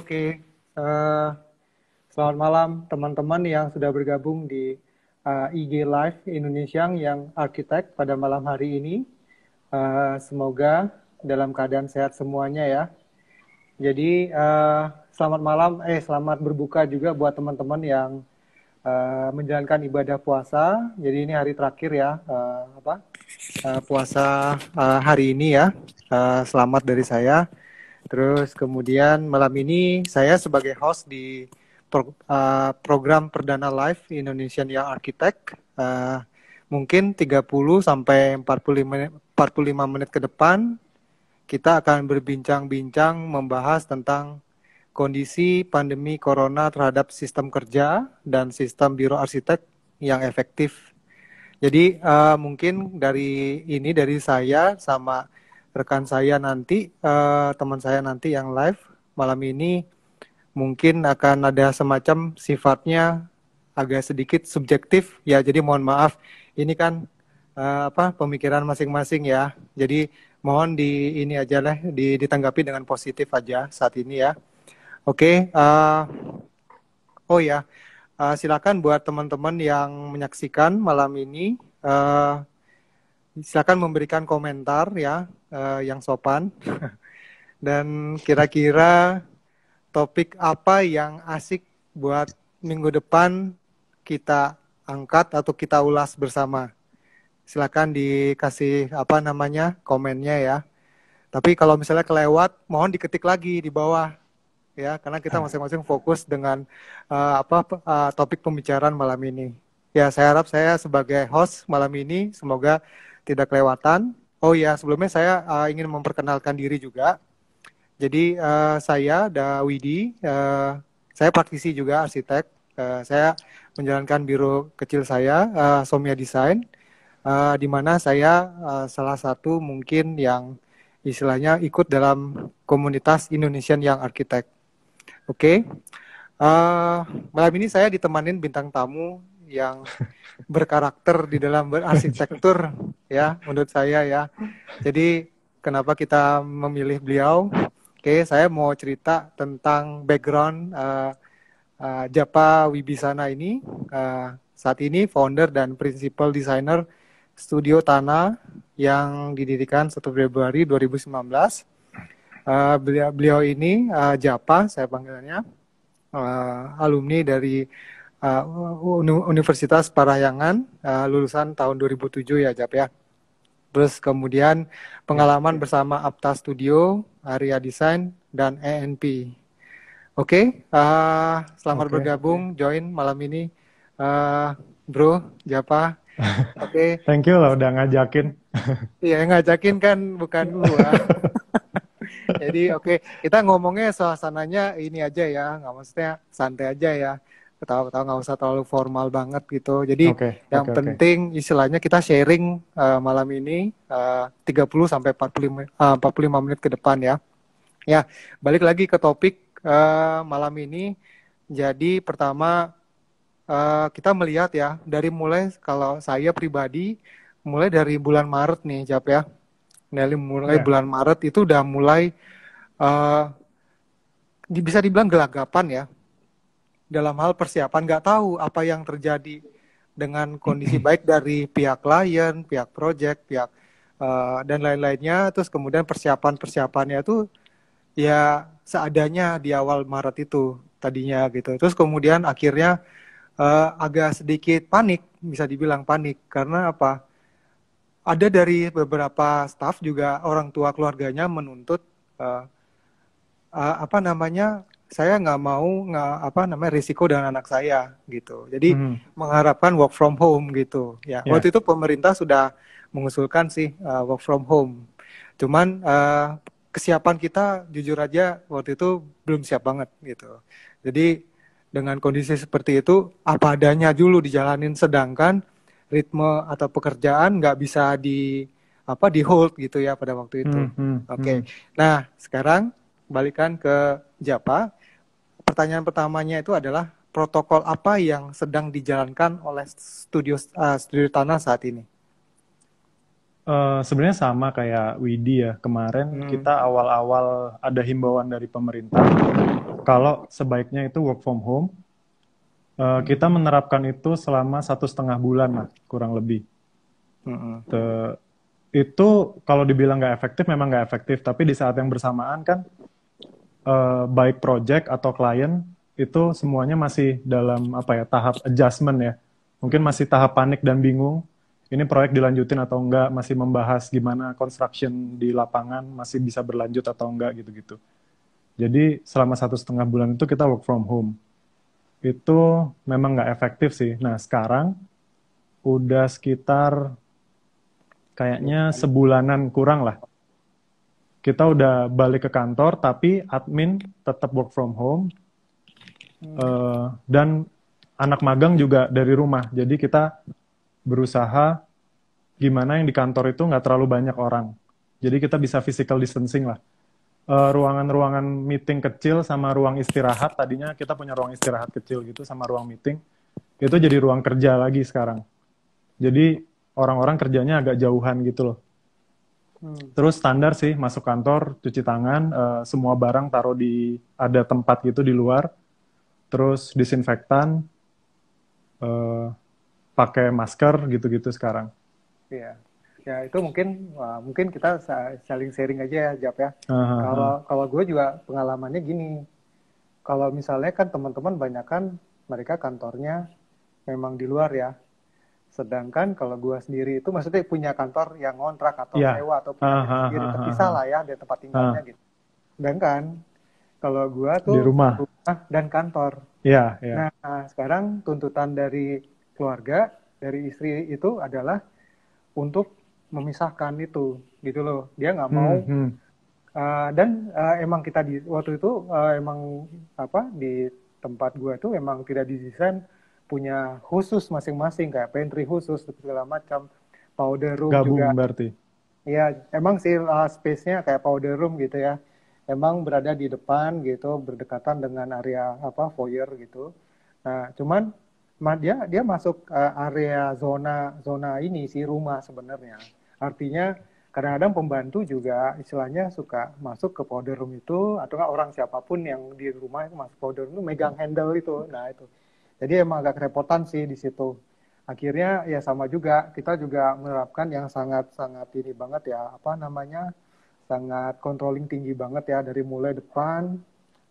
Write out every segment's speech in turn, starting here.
Oke. Eh, Selamat malam teman-teman yang sudah bergabung di IG Live Indonesia yang Arsitek pada malam hari ini. Semoga dalam keadaan sehat semuanya ya. Jadi selamat malam, selamat berbuka juga buat teman-teman yang menjalankan ibadah puasa. Jadi ini hari terakhir ya, puasa hari ini ya. Selamat dari saya. Terus kemudian malam ini saya sebagai host di program Perdana Live Indonesian Young Architect. Mungkin 30 sampai 45 menit ke depan kita akan berbincang-bincang membahas tentang kondisi pandemi corona terhadap sistem kerja dan sistem biro arsitek yang efektif. Jadi mungkin dari saya sama rekan saya nanti, teman saya nanti yang live malam ini mungkin akan ada semacam sifatnya agak sedikit subjektif ya. Jadi mohon maaf, ini kan pemikiran masing-masing ya. Jadi mohon ini aja lah, ditanggapi dengan positif aja saat ini ya. Oke, oh ya, silakan buat teman-teman yang menyaksikan malam ini, silakan memberikan komentar ya, yang sopan. Dan kira-kira topik apa yang asik buat minggu depan kita angkat atau kita ulas bersama. Silakan dikasih komennya ya. Tapi kalau misalnya kelewat, mohon diketik lagi di bawah ya, karena kita masing-masing fokus dengan topik pembicaraan malam ini. Ya, saya harap saya sebagai host malam ini semoga tidak kelewatan. Oh ya, sebelumnya saya ingin memperkenalkan diri juga. Jadi saya Dawidi, saya praktisi juga arsitek. Saya menjalankan biro kecil saya, Somia Design, di mana saya salah satu mungkin yang istilahnya ikut dalam komunitas Indonesian Young Architect. Oke, malam ini saya ditemanin bintang tamu yang berkarakter di dalam berarsitektur ya, menurut saya ya. Jadi kenapa kita memilih beliau? Oke, saya mau cerita tentang background Japa Wibisana ini. Saat ini founder dan principal designer Studio Tanah yang didirikan 1 Februari 2019. Beliau ini Japa, saya panggilannya, alumni dari Universitas Parahyangan, lulusan tahun 2007 ya Jap ya. Terus kemudian pengalaman bersama Apta Studio, Area Design, dan ENP. Oke, selamat bergabung, join malam ini, Bro, Japa. Oke. Thank you loh udah ngajakin. Iya, ngajakin kan bukan gua. Jadi oke, kita ngomongnya suasananya ini aja ya, nggak maksudnya santai aja ya. Ketawa-ketawa nggak usah terlalu formal banget gitu. Jadi yang penting istilahnya kita sharing malam ini 30 sampai 45 menit ke depan ya. Ya, balik lagi ke topik malam ini. Jadi pertama kita melihat ya, dari mulai kalau saya pribadi mulai dari bulan Maret nih Jap ya. Dari mulai bulan Maret itu udah mulai bisa dibilang gelagapan ya dalam hal persiapan. Nggak tahu apa yang terjadi dengan kondisi baik dari pihak klien, pihak project, pihak dan lain-lainnya. Terus kemudian persiapannya itu ya seadanya di awal Maret itu tadinya gitu. Terus kemudian akhirnya agak sedikit panik, bisa dibilang panik karena apa? Ada dari beberapa staf juga orang tua keluarganya menuntut saya nggak mau risiko dengan anak saya gitu. Jadi mengharapkan work from home gitu. Ya, waktu itu pemerintah sudah mengusulkan sih work from home. Cuman kesiapan kita jujur aja waktu itu belum siap banget gitu. Jadi dengan kondisi seperti itu apa adanya dulu dijalanin, sedangkan ritme atau pekerjaan nggak bisa di hold gitu ya pada waktu itu. Oke. Nah, sekarang balikan ke Japa. Pertanyaan pertamanya itu adalah protokol apa yang sedang dijalankan oleh studio Tanah saat ini? Sebenarnya sama kayak Widi ya. Kemarin Hmm. kita awal-awal ada himbauan dari pemerintah kalau sebaiknya itu work from home. Kita menerapkan itu selama 1,5 bulan lah, kurang lebih. Mm-mm. Itu kalau dibilang nggak efektif, memang nggak efektif. Tapi di saat yang bersamaan kan, baik project atau klien itu semuanya masih dalam apa ya tahap adjustment ya. Mungkin masih tahap panik dan bingung. Ini proyek dilanjutin atau enggak, masih membahas gimana construction di lapangan masih bisa berlanjut atau enggak gitu-gitu. Jadi selama 1,5 bulan itu kita work from home. Itu memang nggak efektif sih. Nah sekarang udah sekitar kayaknya sebulanan kurang lah. Kita udah balik ke kantor, tapi admin tetap work from home. Dan anak magang juga dari rumah. Jadi kita berusaha gimana yang di kantor itu nggak terlalu banyak orang. Jadi kita bisa physical distancing lah. Ruangan-ruangan meeting kecil sama ruang istirahat, tadinya kita punya ruang istirahat kecil gitu sama ruang meeting, itu jadi ruang kerja lagi sekarang. Jadi orang-orang kerjanya agak jauhan gitu loh. Hmm. Terus standar sih masuk kantor, cuci tangan, semua barang taruh di ada tempat gitu di luar, terus disinfektan, eh, pakai masker gitu-gitu sekarang. Iya. Ya itu mungkin mungkin kita saling sharing aja ya, Jap ya. Kalau Hahaha. kalau gue juga pengalamannya gini. Kalau misalnya kan teman-teman banyak kan mereka kantornya memang di luar ya. Sedangkan kalau gue sendiri itu maksudnya punya kantor yang ngontrak atau Ya. sewa atau punya diri sendiri terpisah Hahaha. lah ya dari tempat tinggalnya Hah. gitu. Sedangkan kalau gue Di tuh rumah. rumah dan kantor. Ya, ya. Nah, sekarang tuntutan dari keluarga, dari istri itu adalah untuk memisahkan itu, gitu loh. Dia nggak mau Hmm. dan emang kita di waktu itu emang apa di tempat gua itu emang tidak didesain punya khusus masing-masing kayak pantry khusus segala macam, powder room Gabung juga. berarti. Ya, emang sih space-nya kayak powder room gitu ya. Emang berada di depan gitu, berdekatan dengan area apa foyer gitu. Nah, cuman dia dia masuk area zona zona ini sih rumah sebenarnya. Artinya kadang-kadang pembantu juga istilahnya suka masuk ke powder room itu atau nggak orang siapapun yang di rumah itu masuk powder room itu megang handle itu. Nah, itu. Jadi emang agak kerepotan sih di situ. Akhirnya ya sama juga kita juga menerapkan yang sangat-sangat ini banget ya apa namanya sangat controlling tinggi banget ya dari mulai depan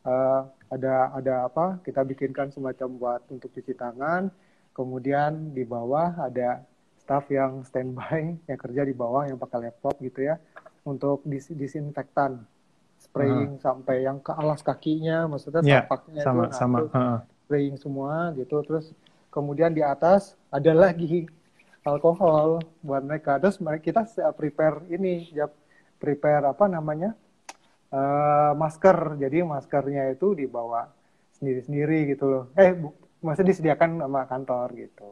eh, ada apa kita bikinkan semacam buat untuk cuci tangan, kemudian di bawah ada staff yang standby yang kerja di bawah yang pakai laptop gitu ya untuk disinfektan Aha. spraying sampai yang ke alas kakinya maksudnya Ya, tapaknya itu nah sama-sama. itu spraying semua gitu terus kemudian di atas ada lagi alkohol buat mereka terus kita prepare ini ya prepare apa namanya masker jadi maskernya itu dibawa sendiri-sendiri gitu loh maksudnya disediakan sama kantor gitu.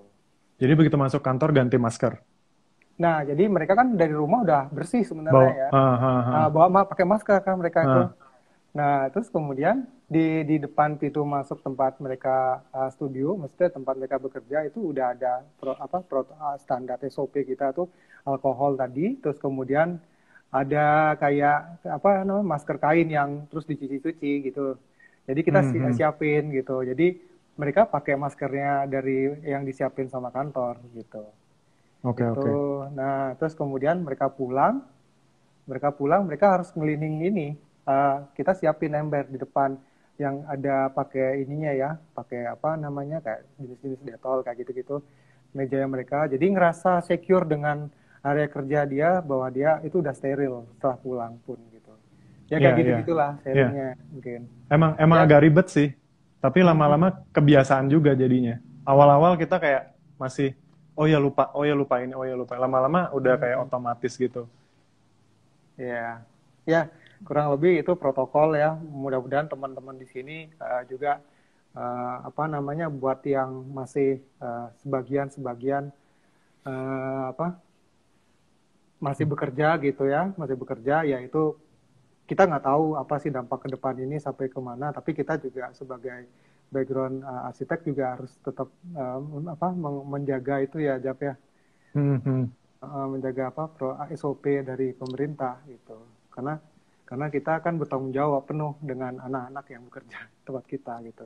Jadi begitu masuk kantor ganti masker. Nah jadi mereka kan dari rumah udah bersih sebenarnya Bawa. ya. Ah. Bawa pakai masker kan mereka itu. Ah. Nah, terus kemudian di depan pintu masuk tempat mereka studio, maksudnya tempat mereka bekerja itu udah ada standar SOP kita tuh alkohol tadi, terus kemudian ada kayak apa namanya masker kain yang terus dicuci-cuci gitu. Jadi kita Hmm. siapin gitu. Jadi mereka pakai maskernya dari yang disiapin sama kantor gitu. Oke, Itu. oke. Nah, terus kemudian mereka harus ngelinding ini kita siapin ember di depan yang ada pakai ininya ya pakai apa namanya kayak jenis-jenis detol kayak gitu-gitu meja mereka jadi ngerasa secure dengan area kerja dia bahwa dia itu udah steril setelah pulang pun gitu ya Iya, kayak iya. gitu-gitulah Iya. sharingnya mungkin Emang ya. agak ribet sih. Tapi lama-lama kebiasaan juga jadinya. Awal-awal kita kayak masih, oh ya lupa, oh ya lupa ini, oh ya lupa. Lama-lama udah kayak otomatis gitu. Ya, ya kurang lebih itu protokol ya. Mudah-mudahan teman-teman di sini juga apa namanya buat yang masih sebagian-sebagian apa masih bekerja gitu ya, masih bekerja ya itu kita nggak tahu apa sih dampak ke depan ini sampai kemana. Tapi kita juga sebagai background arsitek juga harus tetap apa menjaga itu ya, Jap ya. Hmm. menjaga apa SOP dari pemerintah gitu. Karena kita kan bertanggung jawab penuh dengan anak-anak yang bekerja di tempat kita gitu.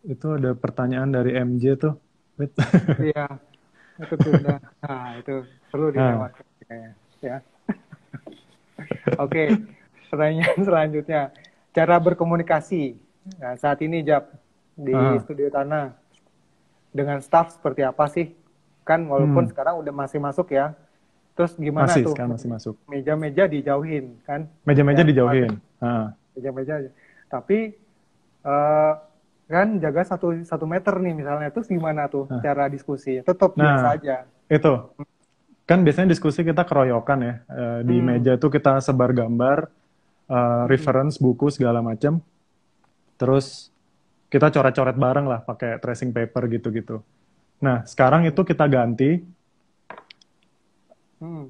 Itu ada pertanyaan dari MJ tuh. Wait. Iya, itu tunda. Nah, itu perlu Nah, dilewatkan kayaknya, ya. Oke, pertanyaan selanjutnya. Cara berkomunikasi. Nah, saat ini Jap di ah, Studio Tanah dengan staff seperti apa sih? Kan walaupun hmm, sekarang udah masih masuk ya. Terus gimana masih tuh? sekarang masih masuk. Meja-meja dijauhin kan? Meja-meja Yang ada dijauhin. Ah, meja-meja aja. Tapi eh, kan jaga 1 meter nih misalnya. Terus gimana tuh ah. cara diskusi? Tetap biasa Nah, aja. itu kan biasanya diskusi kita keroyokan ya. Di Hmm. meja itu kita sebar gambar, Hmm. reference buku segala macam. Terus kita coret-coret bareng lah pakai tracing paper gitu-gitu. Nah, sekarang itu kita ganti. Hmm.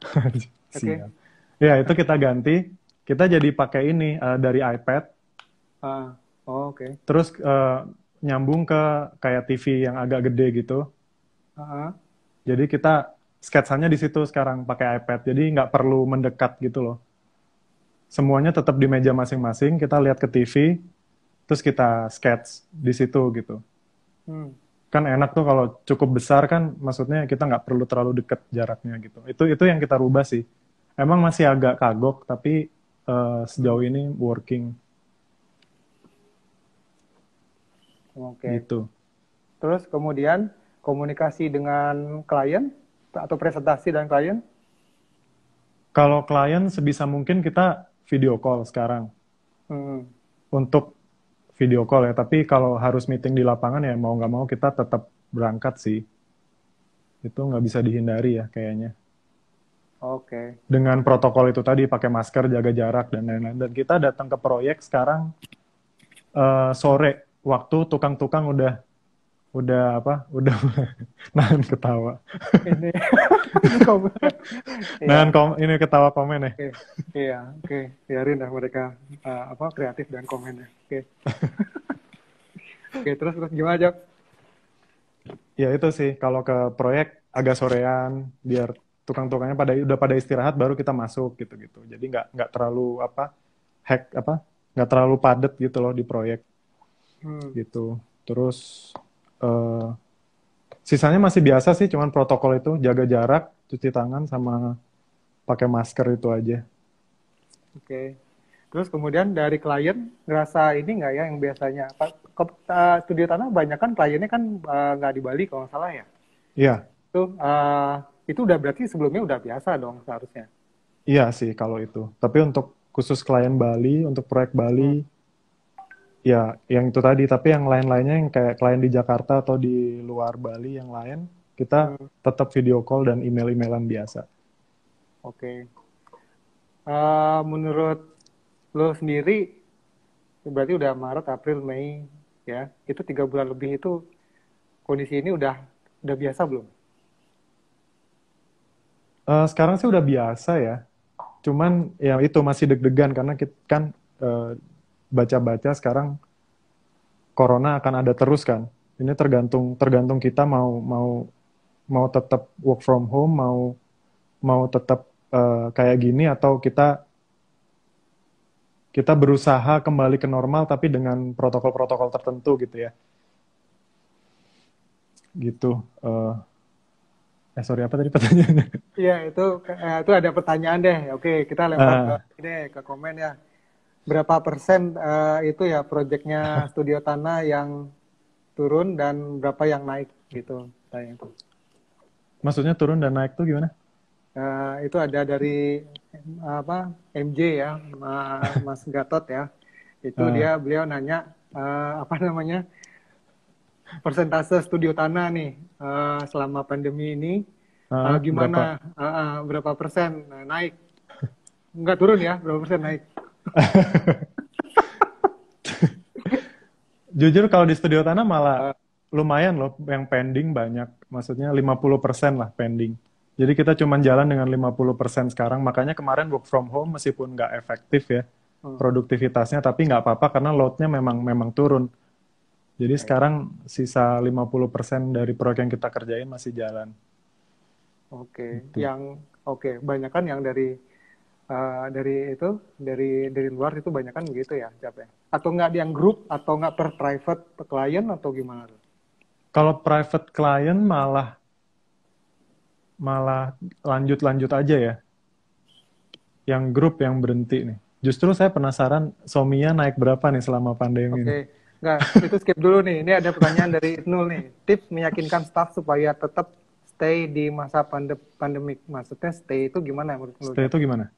Oke. Siap. Ya, itu kita ganti. Kita jadi pakai ini dari iPad, Ah, oh, oke. terus nyambung ke kayak TV yang agak gede gitu. Ah, Jadi kita sketsanya di situ sekarang pakai iPad. Jadi nggak perlu mendekat gitu loh. Semuanya tetap di meja masing-masing. Kita lihat ke TV, terus kita sketch di situ gitu. hmm. Kan enak tuh kalau cukup besar kan, maksudnya kita nggak perlu terlalu deket jaraknya gitu. Itu yang kita rubah sih. Emang masih agak kagok, tapi Hmm. sejauh ini working Oke. gitu. Terus kemudian komunikasi dengan klien atau presentasi dengan klien. Kalau klien sebisa mungkin kita video call sekarang Hmm. untuk video call ya. Tapi kalau harus meeting di lapangan ya mau nggak mau kita tetap berangkat sih. Itu nggak bisa dihindari ya kayaknya. Oke. Dengan protokol itu tadi pakai masker, jaga jarak dan lain-lain. Dan kita datang ke proyek sekarang sore waktu tukang-tukang udah apa? Udah nahan ketawa. Ini ini kom- Nahan Iya. ini ketawa komen ya. Oke. Iya. Oke. Biarin lah mereka apa kreatif dan komennya. Oke. Oke. Terus gimana Jok? Ya itu sih kalau ke proyek agak sorean biar tukang-tukangnya udah pada istirahat baru kita masuk gitu-gitu. Jadi nggak terlalu apa hack apa nggak terlalu padat gitu loh di proyek Hmm. gitu. Terus eh, sisanya masih biasa sih, cuman protokol itu jaga jarak, cuci tangan sama pakai masker itu aja. Oke. Terus kemudian dari klien ngerasa ini nggak ya yang biasanya Studio Tanah banyak kan kliennya kan nggak di Bali kalau nggak salah ya. Iya, Itu udah berarti sebelumnya udah biasa dong seharusnya. iya sih kalau itu. Tapi untuk khusus klien Bali, untuk proyek Bali, Hmm. ya yang itu tadi. Tapi yang lain-lainnya yang kayak klien di Jakarta atau di luar Bali yang lain, kita Hmm. tetap video call dan email-emailan biasa. Oke. Menurut lo sendiri berarti udah Maret, April, Mei ya. Itu 3 bulan lebih itu kondisi ini udah biasa belum? Sekarang sih udah biasa ya. Cuman ya itu masih deg-degan karena kita kan eh, baca-baca sekarang corona akan ada terus kan. Ini tergantung tergantung kita mau mau mau tetap work from home, mau mau tetap kayak gini atau kita kita berusaha kembali ke normal tapi dengan protokol-protokol tertentu gitu ya. Gitu. Sorry apa tadi pertanyaannya? Iya, itu ada pertanyaan deh. Oke, kita lempar ke Ah, ini ke komen ya. Berapa persen itu ya proyeknya Studio Tanah yang turun dan berapa yang naik gitu? Tanya itu. maksudnya turun dan naik tuh gimana? Itu ada dari apa MJ ya, Mas Gatot ya. Itu Ah, beliau nanya apa namanya persentase Studio Tanah nih selama pandemi ini gimana berapa? berapa persen naik? Enggak turun ya, berapa persen naik? Jujur kalau di Studio Tanah malah Eh, lumayan loh yang pending banyak. Maksudnya 50% lah pending. Jadi kita cuma jalan dengan 50% sekarang. Makanya kemarin work from home meskipun nggak efektif ya hmm, produktivitasnya, tapi nggak apa-apa karena loadnya memang memang turun. Jadi baik. sekarang sisa 50% dari proyek yang kita kerjain masih jalan. Oke, Gitu. banyak kan yang dari luar itu banyak kan begitu ya, Jap ya? Atau nggak yang grup atau nggak per private client atau gimana tuh? Kalau private client malah malah lanjut-lanjut aja ya. Yang grup yang berhenti nih. Justru saya penasaran Somia naik berapa nih selama pandemi ini. Oke, nggak, itu skip dulu nih. Ini ada pertanyaan dari Ibnul nih. Tips meyakinkan staff supaya tetap stay di masa pandemik. Maksudnya stay itu gimana menurut lu, Stay Jap? itu gimana?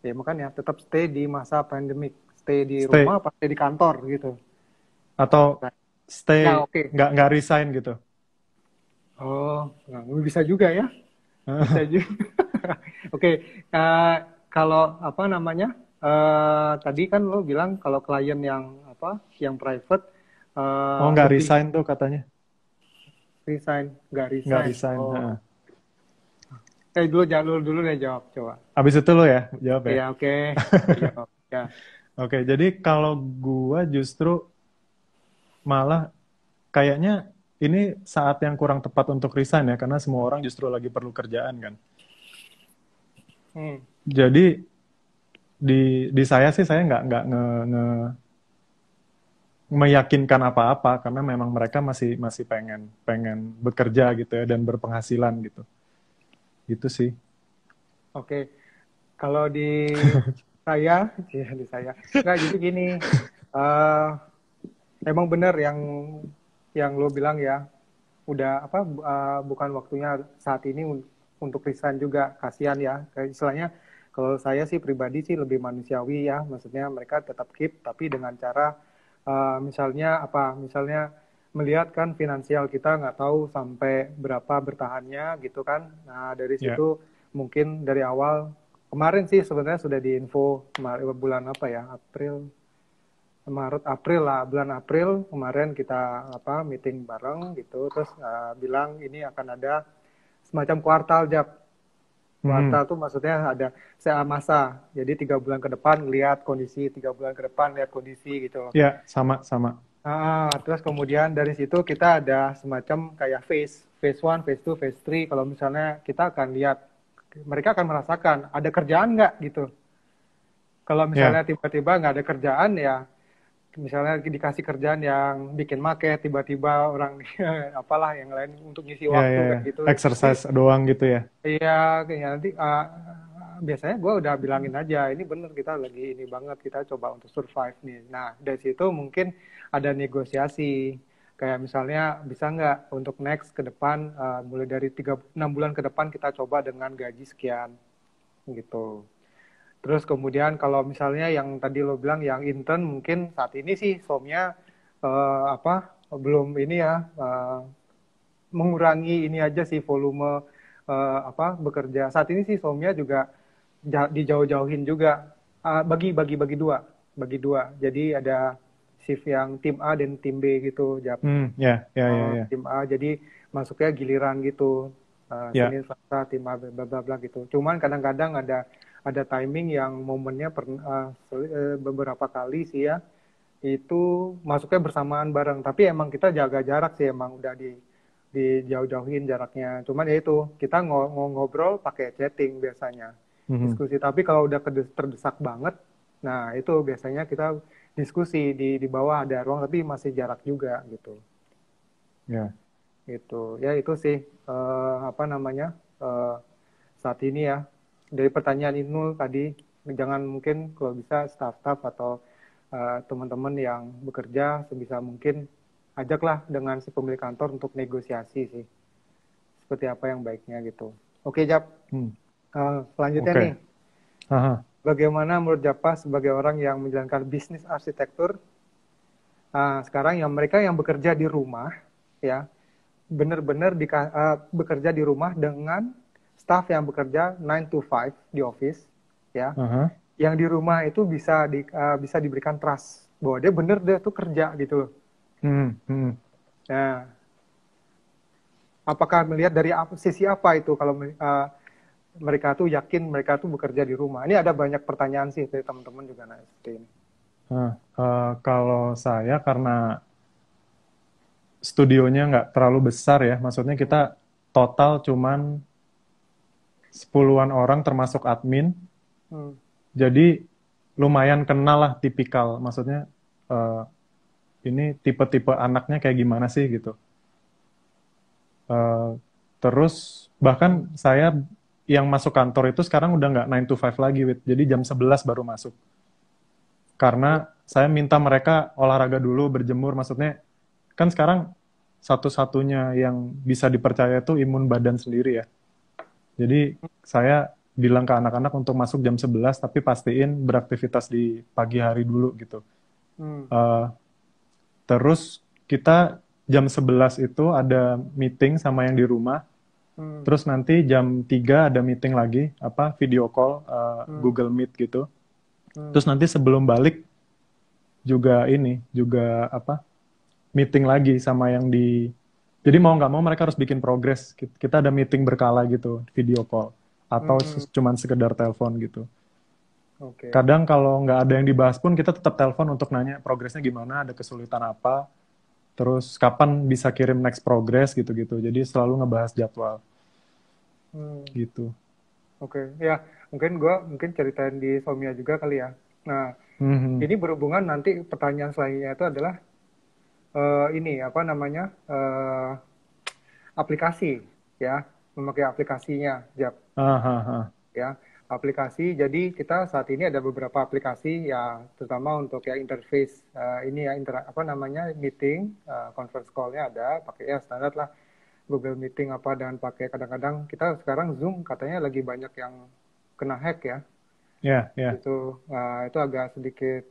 Ya makanya tetap stay di masa pandemik. Stay di Stay rumah apa stay di kantor gitu. atau Nah, stay ya oke. nggak resign gitu. Oh, nggak, bisa juga ya. Bisa juga. Oke, eh, kalau apa namanya? Tadi kan lo bilang kalau klien yang apa, yang private Oh, nggak lebih resign tuh katanya. resign, nggak Nggak resign. resign. Oh, Heeh. dulu dulu deh jawab coba. Habis itu lo ya jawab ya. Iya, oke. Gue jawab. Ya, Oke, jadi kalau gua justru malah kayaknya ini saat yang kurang tepat untuk resign ya, karena semua orang justru lagi perlu kerjaan kan. hmm, Jadi di saya sih saya nggak meyakinkan apa-apa karena memang mereka masih masih pengen pengen bekerja gitu ya dan berpenghasilan gitu. Gitu sih. oke. Kalau di saya, ya di saya, nggak jadi gini. eh Emang benar yang lo bilang ya. Udah apa bukan waktunya saat ini untuk resign juga, kasihan ya. Kayak istilahnya kalau saya sih pribadi sih lebih manusiawi ya, maksudnya mereka tetap keep tapi dengan cara misalnya melihat kan finansial kita nggak tahu sampai berapa bertahannya gitu kan. Nah dari Ya, situ mungkin dari awal kemarin sih sebenarnya sudah diinfo kemarin bulan apa ya, Maret April lah, bulan April kemarin kita apa meeting bareng gitu, terus bilang ini akan ada semacam kuartal, Jap. mhm. Kuartal tuh maksudnya ada masa, jadi 3 bulan ke depan lihat kondisi, 3 bulan ke depan lihat kondisi gitu loh. Ya sama sama. Terus kemudian dari situ kita ada semacam kayak phase 1, phase 2, phase 3. Kalau misalnya kita akan lihat, mereka akan merasakan ada kerjaan nggak gitu. Kalau Ya, misalnya tiba-tiba nggak ada kerjaan ya, misalnya dikasih kerjaan yang bikin market, tiba-tiba orang apalah yang lain untuk ngisi ya, waktu ya, ya. kayak gitu. Nanti Exercise doang gitu ya. iya kayaknya nanti biasanya gue udah bilangin aja ini bener kita lagi ini banget kita coba untuk survive nih. Nah dari situ mungkin ada negosiasi kayak misalnya bisa nggak untuk next ke depan mulai dari 6 bulan ke depan kita coba dengan gaji sekian gitu. Terus kemudian kalau misalnya yang tadi lo bilang yang intern mungkin saat ini sih somnya apa belum ini ya mengurangi ini aja sih volume apa bekerja. Saat ini sih somnya juga dijauh-jauhin juga. Bagi dua. Jadi ada shift yang tim A dan tim B gitu, Jap. Ya, ya, ya, ya. Tim A jadi masuknya giliran gitu. Ya, Senin Selasa tim A bla bla bla gitu. Cuman kadang-kadang ada timing yang momennya beberapa kali sih ya itu masuknya bersamaan bareng tapi emang kita jaga jarak sih emang udah dijauh-jauhin jaraknya cuman ya itu kita ngobrol pakai chatting biasanya mhm. diskusi tapi kalau udah terdesak banget nah itu biasanya kita diskusi di bawah ada ruang tapi masih jarak juga gitu Ya, ya itu sih apa namanya eh, saat ini ya dari pertanyaan Inul tadi jangan mungkin kalau bisa staff-staff atau teman-teman yang bekerja sebisa mungkin ajaklah dengan si pemilik kantor untuk negosiasi sih seperti apa yang baiknya gitu. Oke Jap, hmm. selanjutnya nih Oke. Aha. bagaimana menurut Japa sebagai orang yang menjalankan bisnis arsitektur sekarang yang mereka yang bekerja di rumah ya benar-benar bekerja di rumah dengan staff yang bekerja 9 to 5 di office ya Aha. yang di rumah itu bisa diberikan trust bahwa dia bener dia tuh kerja gitu loh. Hmm, hmm. Nah, apakah melihat dari sisi apa itu kalau mereka tuh yakin mereka tuh bekerja di rumah? Ini ada banyak pertanyaan sih dari teman-teman juga nah seperti ini. Kalau saya karena studionya nggak terlalu besar ya, maksudnya kita total cuman 10-an orang termasuk admin. Hmm. Jadi lumayan kenal lah tipikal. Maksudnya ini tipe-tipe anaknya kayak gimana sih gitu. Eh, Terus bahkan saya yang masuk kantor itu sekarang udah nggak 9 to 5 lagi, Wit. Jadi jam 11 baru masuk. Karena saya minta mereka olahraga dulu, berjemur. Maksudnya kan sekarang satu-satunya yang bisa dipercaya itu imun badan sendiri ya. Jadi saya bilang ke anak-anak untuk masuk jam 11 tapi pastiin beraktivitas di pagi hari dulu gitu. Hmm. Eh, Terus kita jam 11 itu ada meeting sama yang di rumah. Hmm. Terus nanti jam 3 ada meeting lagi, apa video call, Hmm. Google Meet gitu. Hmm. Terus nanti sebelum balik juga ini, juga apa, meeting lagi sama yang di... Jadi mau nggak mau mereka harus bikin progres. Kita ada meeting berkala gitu, video call. Atau Hmm. cuman sekedar telepon gitu. Oke. Kadang kalau nggak ada yang dibahas pun kita tetap telepon untuk nanya progresnya gimana, ada kesulitan apa, terus kapan bisa kirim next progress gitu-gitu. Jadi selalu ngebahas jadwal Hmm. gitu. Oke. Ya, mungkin ceritain di Somia juga kali ya. Nah, Mhm. ini berhubungan nanti pertanyaan selanjutnya itu adalah ini apa namanya aplikasi ya, memakai aplikasinya, Jap. Ah, ah, ah. Ya, aplikasi. Jadi kita saat ini ada beberapa aplikasi ya, terutama untuk ya interface ini ya apa namanya meeting, conference call-nya ada, pakai ya standar lah Google Meeting apa dan pakai kadang-kadang kita sekarang Zoom katanya lagi banyak yang kena hack ya, Ya, ya. itu agak sedikit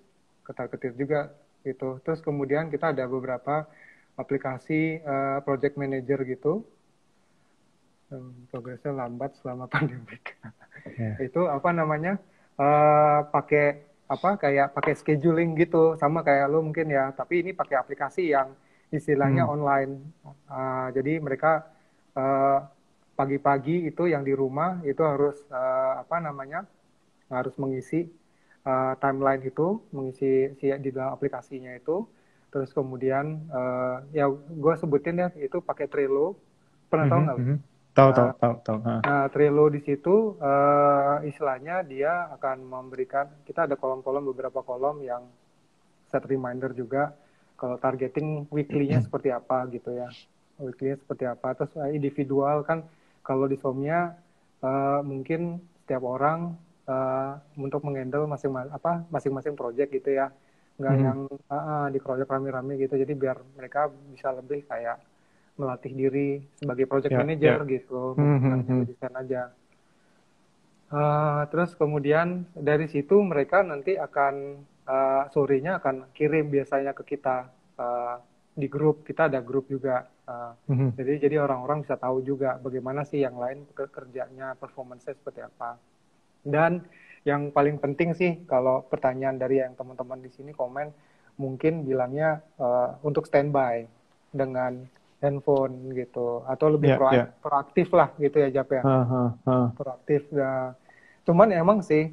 ketar-ketir juga gitu. Terus kemudian kita ada beberapa aplikasi project manager gitu, progresnya lambat selama pandemik. Ya. Itu apa namanya pakai apa kayak pakai scheduling gitu sama kayak lo mungkin ya, tapi ini pakai aplikasi yang istilahnya Hmm. online. Jadi mereka eh, pagi-pagi itu yang di rumah itu harus apa namanya harus mengisi timeline itu, mengisi di dalam aplikasinya itu. Terus kemudian ya gue sebutin ya itu pakai Trello. Pernah tahu Mhm, nggak lo? mhm. Tahu, tahu, Nah, tahu, tahu. Ah. Trello di situ istilahnya dia akan memberikan kita ada kolom-kolom beberapa kolom yang set reminder juga kalau targeting weekly-nya seperti apa gitu ya. Weekly-nya seperti apa. Terus individual kan kalau di Somnia mungkin setiap orang untuk menghandle masing-masing project gitu ya. Nggak Mhm. yang dikeroyok rame-rame gitu. Jadi biar mereka bisa lebih kayak melatih diri sebagai project Ya, manager ya. gitu, nggak Mhm, jago mhm. desain aja. Terus kemudian dari situ mereka nanti akan sorenya akan kirim biasanya ke kita uh, di grup. Kita ada grup juga. Mhm. Jadi orang-orang bisa tahu juga bagaimana sih yang lain kerjanya, performance-nya seperti apa. Dan yang paling penting sih kalau pertanyaan dari yang teman-teman di sini komen mungkin bilangnya untuk standby dengan handphone gitu atau lebih Ya, ya. proaktif lah gitu ya Jap ya, Ah, ah, ah. proaktif ya. Cuman emang sih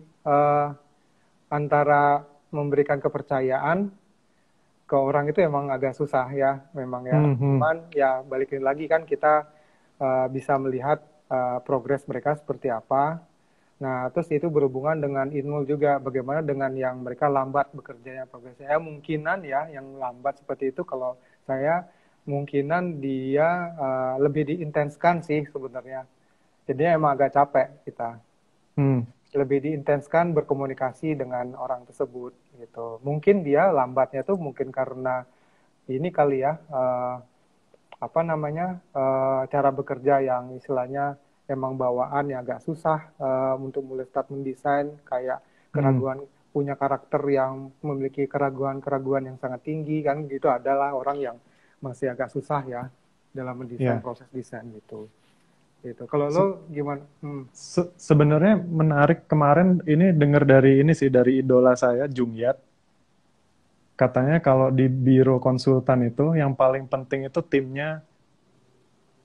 antara memberikan kepercayaan ke orang itu emang agak susah ya, memang ya. Mhm. Cuman ya balikin lagi kan kita bisa melihat progres mereka seperti apa. Nah, terus itu berhubungan dengan Inul juga, bagaimana dengan yang mereka lambat bekerjanya progresnya. Ya, mungkinan ya yang lambat seperti itu kalau saya mungkinan dia lebih diintenskan sih sebenarnya. Jadi emang agak capek kita. Hmm. Lebih diintenskan berkomunikasi dengan orang tersebut gitu. Mungkin dia lambatnya tuh mungkin karena ini kali ya apa namanya cara bekerja yang istilahnya emang bawaan yang agak susah untuk mulai start mendesain kayak Hmm. keraguan punya karakter yang memiliki keraguan-keraguan yang sangat tinggi kan gitu adalah orang yang masih agak susah ya dalam mendesain Ya. proses desain gitu. Gitu. Kalau lo Se- gimana? Sebenarnya menarik kemarin ini dengar dari ini sih dari idola saya Jung Yat. Katanya kalau di biro konsultan itu yang paling penting itu timnya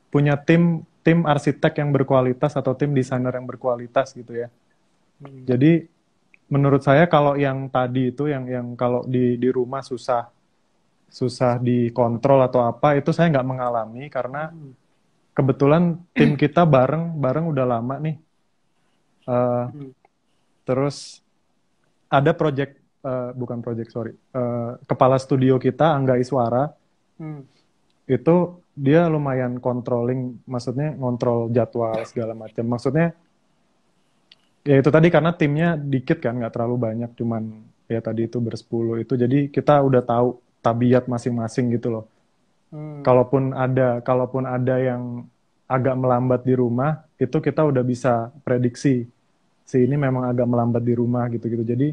punya tim arsitek yang berkualitas atau tim desainer yang berkualitas gitu ya. Hmm. Jadi menurut saya kalau yang tadi itu yang kalau di rumah susah susah dikontrol atau apa itu saya nggak mengalami karena Hmm. kebetulan tim kita bareng bareng udah lama nih. Eh, Hmm. terus ada bukan project, sorry. Kepala studio kita, Angga Iswara, Hmm. itu dia lumayan controlling, maksudnya ngontrol jadwal segala macam. Maksudnya ya itu tadi karena timnya dikit kan, nggak terlalu banyak, cuman ya tadi itu bersepuluh itu. Jadi kita udah tahu tabiat masing-masing gitu loh. Hmm. Kalaupun ada yang agak melambat di rumah, itu kita udah bisa prediksi si ini memang agak melambat di rumah gitu-gitu. Jadi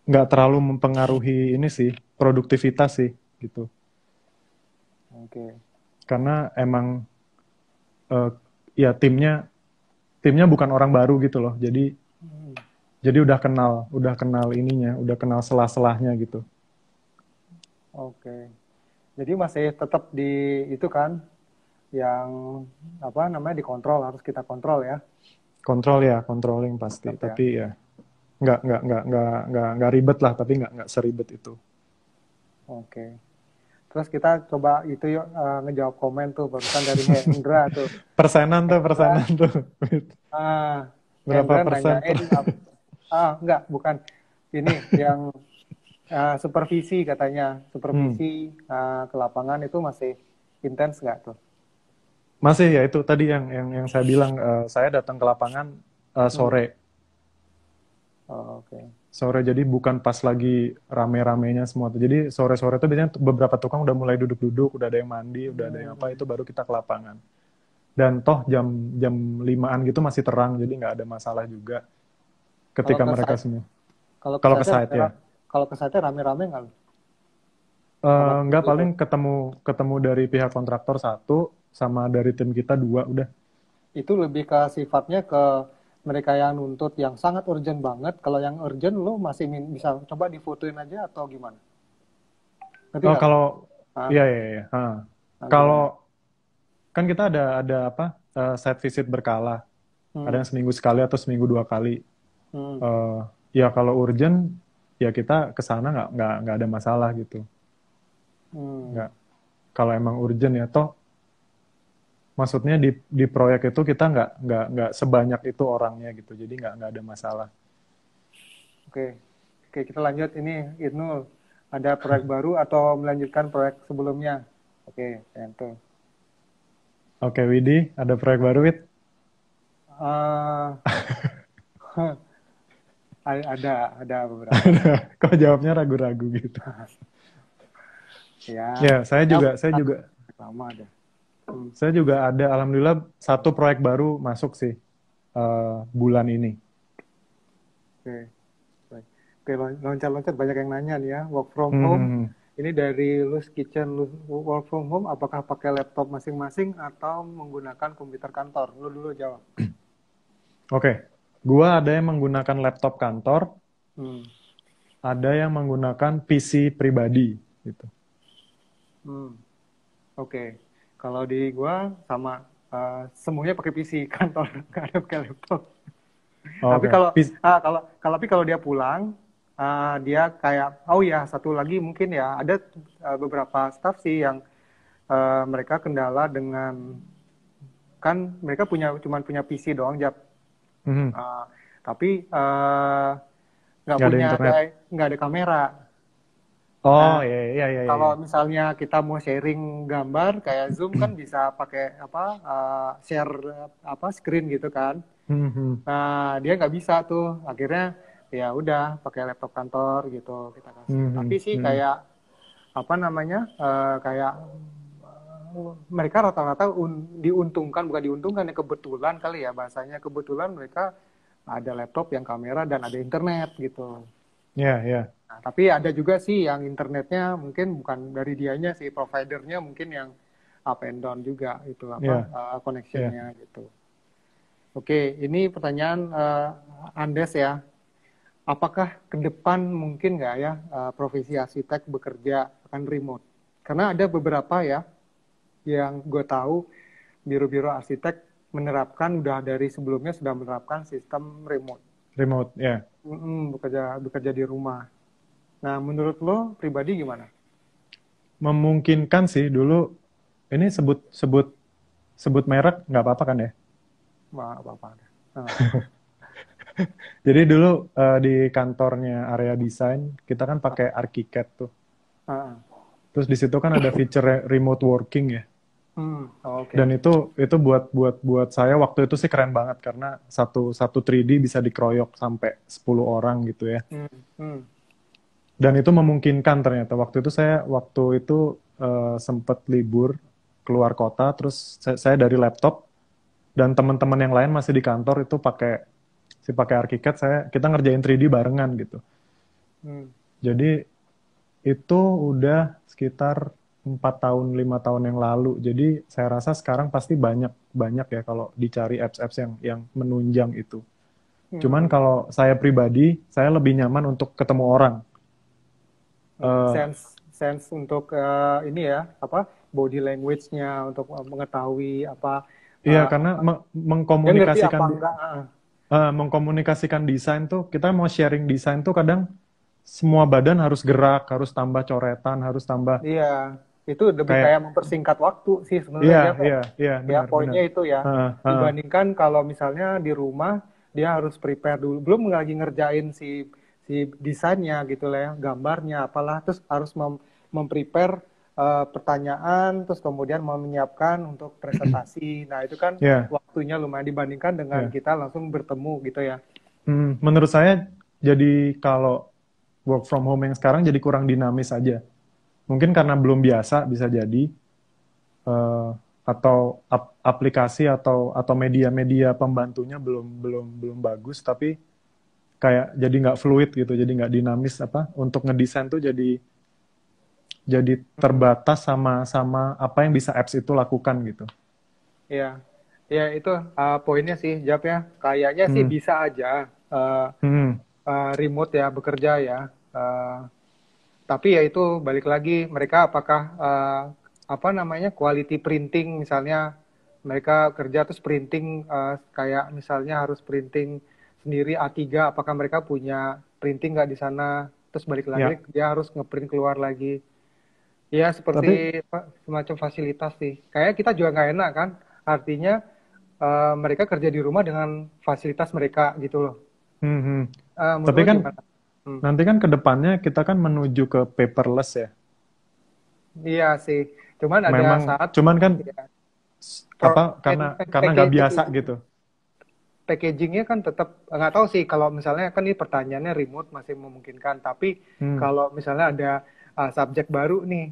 nggak terlalu mempengaruhi ini sih, produktivitas sih gitu. Oke. Karena emang eh, ya timnya bukan orang baru gitu loh. Hmm. Jadi udah kenal ininya, udah kenal selah-selahnya gitu. Oke. Jadi masih tetap di itu kan yang apa namanya dikontrol, harus kita kontrol ya. Kontrol ya, controlling pasti. Tetap ya. Tapi ya nggak ribet lah, tapi nggak seribet itu. Oke. Terus kita coba itu yuk ngejawab komen tuh barusan dari Hendra tuh. Hendra, Persenan tuh. ah, Berapa Hendra persen per? nanyain enggak, bukan ini yang supervisi katanya, Hmm. supervisi ke lapangan itu masih intens nggak tuh? Masih ya itu tadi yang saya bilang, saya datang ke lapangan Hmm. sore. Oh, oke. Sore jadi bukan pas lagi rame-ramenya semua tuh. Jadi sore-sore tuh biasanya beberapa tukang udah mulai duduk-duduk, udah ada yang mandi, udah ada yang apa, itu Hmm. baru kita ke lapangan. Dan toh jam jam 5-an gitu masih terang, jadi nggak ada masalah juga Kalau ketika ke mereka site, semua. kalau ke Kalau ke site site ya, rame-rame, kalau ke site rame-rame nggak? Sama nggak, itu paling ketemu ketemu dari pihak kontraktor satu sama dari tim kita dua udah. itu lebih ke sifatnya ke mereka yang nuntut yang sangat urgent banget. Kalau yang urgent lo masih bisa coba difotoin aja atau gimana? Ngerti Oh nggak lo? kalau Ah, iya iya iya. Ha. Kalau gimana? kan kita ada apa, site visit berkala. Ada Hmm. yang seminggu sekali atau seminggu 2 kali. Hmm. Eh, ya kalau urgent ya kita ke sana nggak ada masalah gitu. Hmm. Nggak, kalau emang urgent ya toh, maksudnya di proyek itu kita nggak sebanyak itu orangnya gitu, jadi nggak ada masalah. Oke, oke kita lanjut ini Irnul. Ada proyek baru atau melanjutkan proyek sebelumnya? Oke, yang tuh. Oke Widi, ada proyek baru Wid? Ah, ada beberapa. Kok jawabnya ragu-ragu gitu? Ya, Ya saya ya juga saya juga lama ada. Hmm. saya juga ada, alhamdulillah satu proyek baru masuk sih bulan ini. Oke, baik. Oke, loncat-loncat banyak yang nanya nih ya. Work from Hmm, home. hmm, hmm. Ini dari Luz Kitchen, Luz work from home. Apakah pakai laptop masing-masing atau menggunakan komputer kantor? Lu dulu jawab. Oke, gua ada yang menggunakan laptop kantor, Hmm. ada yang menggunakan PC pribadi gitu. Hmm. Oke, kalau di gua sama semuanya pakai PC kantor, nggak ada pakai laptop. Tapi Oke, kalau tapi kalau dia pulang, dia kayak oh ya satu lagi mungkin ya ada beberapa staff sih yang mereka kendala dengan kan mereka cuman punya PC doang Jap. Mhm. Uh, tapi nggak Nggak ada punya internet. nggak ada kamera. Oh Nah, iya iya iya iya. kalau Iya. misalnya kita mau sharing gambar kayak Zoom kan bisa pakai apa share apa screen gitu kan. Mhm. Nah, dia nggak bisa tuh. Akhirnya ya udah pakai laptop kantor gitu kita kasih. Tapi Mhm. sih Mhm. kayak apa namanya kayak mereka rata-rata diuntungkan bukan diuntungkan ya kebetulan kali ya bahasanya kebetulan mereka ada laptop yang kamera dan ada internet gitu. Ya ya Nah, tapi ada juga sih yang internetnya mungkin bukan dari dianya sih, providernya mungkin yang up and down juga itu apa ya ya. connectionnya gitu. Oke, ini pertanyaan Andes ya. Apakah ke depan mungkin nggak ya profesi arsitek bekerja akan remote? Karena ada beberapa ya yang gue tahu biro-biro arsitek menerapkan udah dari sebelumnya sudah menerapkan sistem remote. Remote ya. Bekerja bekerja di rumah. Nah, menurut lo pribadi gimana? Memungkinkan sih dulu. Ini sebut sebut sebut merek nggak apa-apa kan ya? Wah, apa-apa. Nah, Jadi dulu di kantornya area desain kita kan pakai ArchiCAD tuh. Ah, Terus di situ kan ada feature remote working ya. oke. Dan itu buat saya waktu itu sih keren banget karena satu satu 3D bisa dikeroyok sampai 10 orang gitu ya. Hmm, hmm, Dan itu memungkinkan ternyata. Waktu itu sempat libur keluar kota, terus saya dari laptop dan teman-teman yang lain masih di kantor itu pakai ArchiCAD, kita ngerjain 3D barengan gitu. hmm. Jadi itu udah sekitar 4 tahun 5 tahun yang lalu. Jadi saya rasa sekarang pasti banyak banyak ya kalau dicari apps-apps yang menunjang itu. Cuman Hmm. kalau saya pribadi, saya lebih nyaman untuk ketemu orang. Eh, Sense untuk ini ya, apa body language-nya untuk mengetahui apa, iya, karena apa dia ngerti mengkomunikasikan apa enggak. mengkomunikasikan desain tuh, kita mau sharing desain tuh kadang semua badan harus gerak, harus tambah coretan, harus tambah Iya, itu lebih kayak kayak mempersingkat waktu sih sebenarnya iya Jeff. iya iya Ya, benar benar. poinnya itu ya. Heeh, heeh. Dibandingkan kalau misalnya di rumah dia harus prepare dulu, belum lagi ngerjain si si desainnya gitu lah ya, gambarnya apalah, terus harus memprepare pertanyaan, terus kemudian mau menyiapkan untuk presentasi. Nah, itu kan Iya, waktunya lumayan dibandingkan dengan iya. kita langsung bertemu gitu ya. Menurut saya jadi kalau work from home yang sekarang jadi kurang dinamis aja. Mungkin karena belum biasa bisa jadi eh, atau aplikasi atau media-media pembantunya belum belum belum bagus tapi kayak jadi nggak fluid gitu, jadi nggak dinamis apa untuk ngedesain tuh jadi Hmm, terbatas sama sama apa yang bisa apps itu lakukan gitu. ya, ya itu poinnya sih, Jap ya. Kayaknya sih Hmm, bisa aja uh, hmm, remote ya bekerja ya. Uh, Tapi ya itu balik lagi mereka apakah apa namanya quality printing misalnya mereka kerja terus printing kayak misalnya harus printing sendiri A3 apakah mereka punya printing nggak di sana terus balik lagi ya. dia harus ngeprint keluar lagi ya seperti Tapi semacam fasilitas sih kayak kita juga nggak enak kan artinya mereka kerja di rumah dengan fasilitas mereka gitu loh. hmm, hmm. Menurut Tapi lo kan gimana? Hmm. nanti kan ke depannya kita kan menuju ke paperless ya. Iya sih cuman ada Memang saat cuman kan ya, apa and karena nggak biasa gitu. packagingnya kan tetap nggak tahu sih kalau misalnya kan ini pertanyaannya remote masih memungkinkan tapi Hmm, kalau misalnya ada subjek baru nih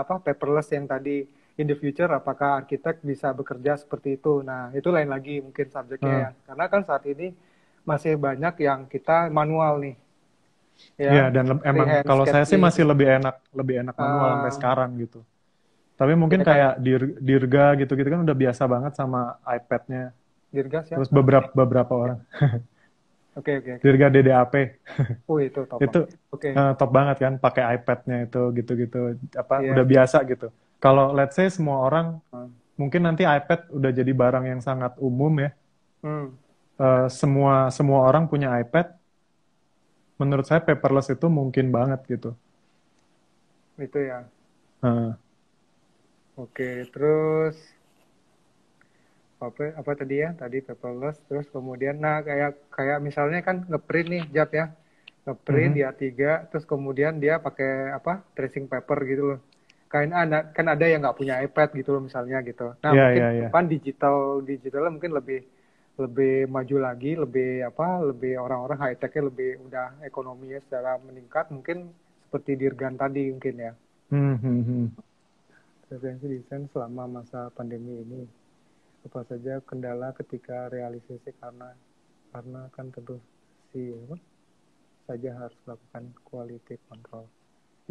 apa paperless yang tadi in the future apakah arsitek bisa bekerja seperti itu nah itu lain lagi mungkin subjeknya eh, ya karena kan saat ini masih banyak yang kita manual nih ya ya dan emang freehand kalau saya sih sketching masih lebih enak manual sampai uh, sekarang gitu. Tapi mungkin ya kayak kayak Dirga gitu-gitu kan udah biasa banget sama iPad-nya. Dirgas Terus siapa beberapa ya orang oke oke oke Dirga DDAP itu top itu banget oke top banget kan pakai iPad-nya itu gitu-gitu apa iya udah biasa gitu. Kalau let's say semua orang Hmm. mungkin nanti iPad udah jadi barang yang sangat umum ya. Hmm, Semua semua orang punya iPad. Menurut saya paperless itu mungkin banget gitu. itu ya. Eh, Oke, terus apa tadi ya? Tadi paperless, terus kemudian nah kayak kayak misalnya kan ngeprint nih Jap ya. Ngeprint mhm. di A3 terus kemudian dia pakai apa? Tracing paper gitu loh. Kan ada yang nggak punya iPad gitu loh misalnya gitu. Nah, Ya mungkin ya ke ya. depan digitalnya mungkin lebih lebih maju lagi, lebih apa? Lebih orang-orang high tech-nya lebih udah ekonominya secara meningkat mungkin seperti Dirgan tadi mungkin ya. Hmm, hmm, hmm. Referensi desain selama masa pandemi ini. Apa saja kendala ketika realisasi karena kan tentu si apa, saja harus melakukan quality control.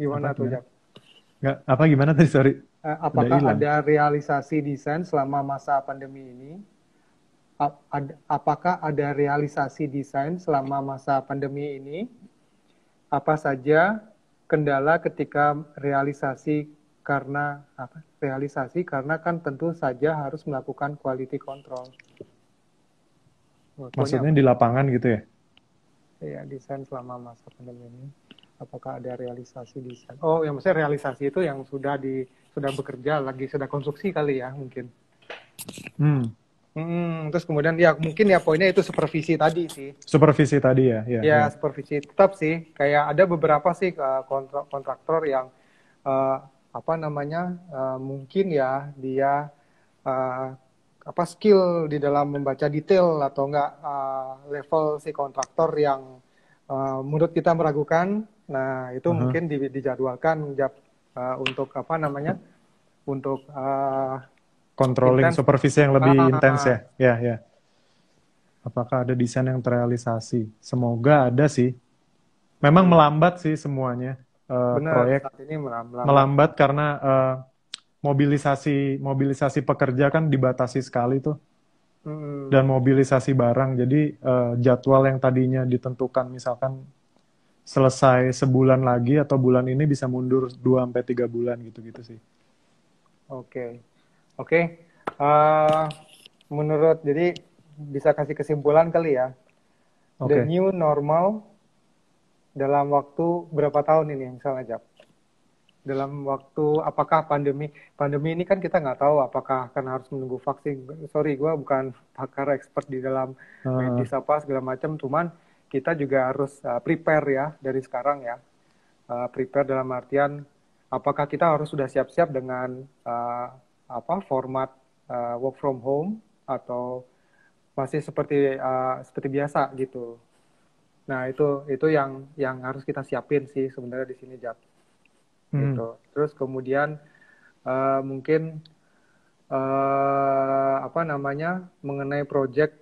Apa Gimana tuh gimana? Jak? Nggak, apa gimana tadi sorry udah Apakah hilang. ada realisasi desain selama masa pandemi ini? Apakah ada realisasi desain selama masa pandemi ini? Apa saja kendala ketika realisasi karena apa? Realisasi karena kan tentu saja harus melakukan quality control. Pokoknya Maksudnya apa? di lapangan gitu ya? Ya, desain selama masa pandemi ini. Apakah ada realisasi desain? Oh, yang maksudnya realisasi itu yang sudah bekerja lagi sudah konstruksi kali ya mungkin. Hmm. Terus kemudian ya mungkin ya poinnya itu supervisi tadi sih. Supervisi tadi ya, ya, Ya ya. supervisi tetap sih. Kayak ada beberapa sih kontraktor yang eh, apa namanya mungkin ya dia eh, apa skill di dalam membaca detail atau enggak level si kontraktor yang menurut kita meragukan. Nah itu Aha. mungkin dijadwalkan untuk apa namanya untuk Controlling, intens. supervisi yang lebih intens Ah, ya, ya, ya. Apakah ada desain yang terrealisasi? Semoga ada sih. Memang iya, melambat sih semuanya, benar proyek saat ini melambat. melambat karena mobilisasi mobilisasi pekerja kan dibatasi sekali tuh, dan Hmm, mobilisasi barang. Jadi jadwal yang tadinya ditentukan misalkan selesai sebulan lagi atau bulan ini bisa mundur 2 sampai 3 bulan gitu-gitu sih. oke, oke. Eh, menurut jadi bisa kasih kesimpulan kali ya. The Oke. new normal dalam waktu berapa tahun ini misalnya Jap? Dalam waktu apakah pandemi ini kan kita nggak tahu apakah akan harus menunggu vaksin. Sorry, gue bukan pakar expert di dalam Eh, medis apa segala macam. Cuman kita juga harus prepare ya dari sekarang ya. Prepare dalam artian apakah kita harus sudah siap-siap dengan apa format work from home atau masih seperti biasa gitu. Nah, itu yang harus kita siapin sih sebenarnya di sini Jap. hmm, Gitu. Terus kemudian mungkin apa namanya mengenai project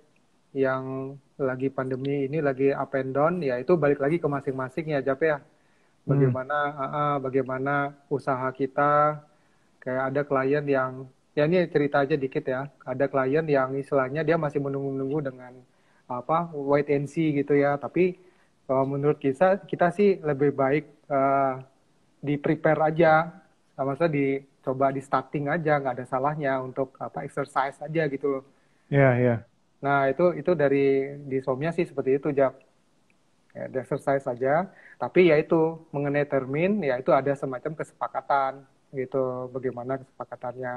yang lagi pandemi ini lagi up and down ya itu balik lagi ke masing-masing ya Jap ya. hmm, Bagaimana usaha kita kayak ada klien yang ya ini cerita aja dikit ya. Ada klien yang istilahnya dia masih menunggu-nunggu dengan apa wait and see gitu ya. Tapi menurut kita sih lebih baik di prepare aja, sama saya dicoba di starting aja, nggak ada salahnya untuk apa exercise aja gitu loh. ya, ya. Nah itu dari di somnya sih seperti itu Jap. Ya, di exercise saja, tapi ya itu mengenai termin ya itu ada semacam kesepakatan gitu, bagaimana kesepakatannya